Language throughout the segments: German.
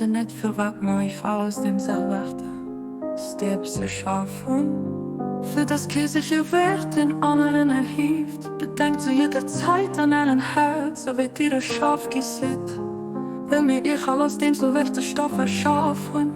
wusste nicht, für was man ich aus dem Salwachte Steps erschaffen. Für das kirchliche Wert den anderen erhieft, bedenkt zu jeder Zeit an einen Herz, so wird ihr Schaf gesät. Wenn mir ich aus dem so wächter Stoff erschaffen,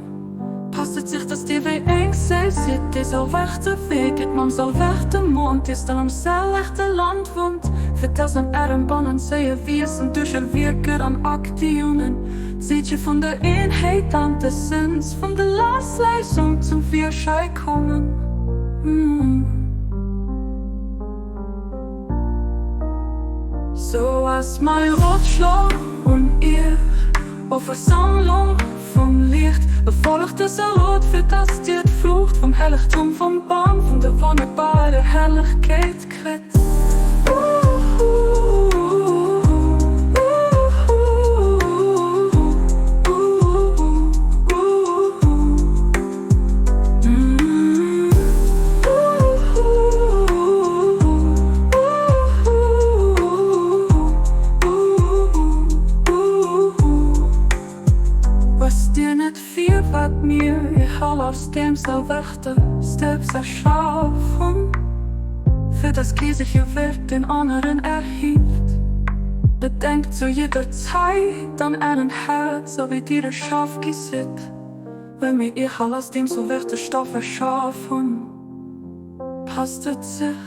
passet sich das dir wie eng sieht, die so wächter Weg, et man so wächter Mond, ist dann am sellechte Land wohnt. Für das an Ehrenbannen sehe wie es und durch ein Wirken an Aktionen. Seht ihr von der Einheit an der Sins, von der Lastleistung zum Vierschein kommen. So als mein Rotschlag und ihr auf Versammlung vom Licht befolgt es Rot, für das dir die Flucht vom Heiligtum vom Baum, von der wunderbaren Herrlichkeit kriegt. Was dir nicht viel, was mir ich all aus dem so wächter Steps erschaffen. Für das kirchliche Welt den anderen erhebt, bedenkt zu jeder Zeit an einen Herz, so wie dir Schaf gesät. Wenn mir ich all aus dem so wächter Stoff erschaffen, passt es sich,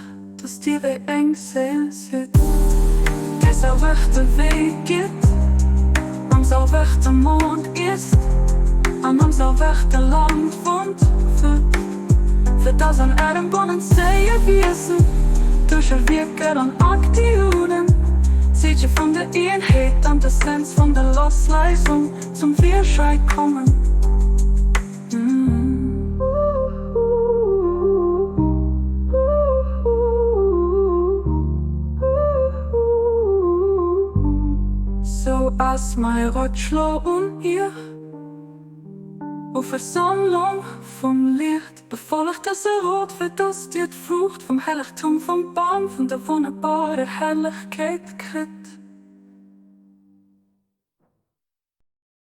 dass dir wie eng sehen sieht. Dieser wächter Weg geht am so wächter Mond ist, an am so wächter Land wohnt. Für das an Ehrenbannen sehe wissen, durch ein Wirken an Aktionen. Seht ihr von der Einheit an der Sens von der Losleistung zum Vierschein kommen. So als mein Rotschlag und ihr auf Versammlung vom Licht befolgt das Rot, für das dir die Frucht vom Heiligtum vom Baum, von der wunderbaren Herrlichkeit kriegt.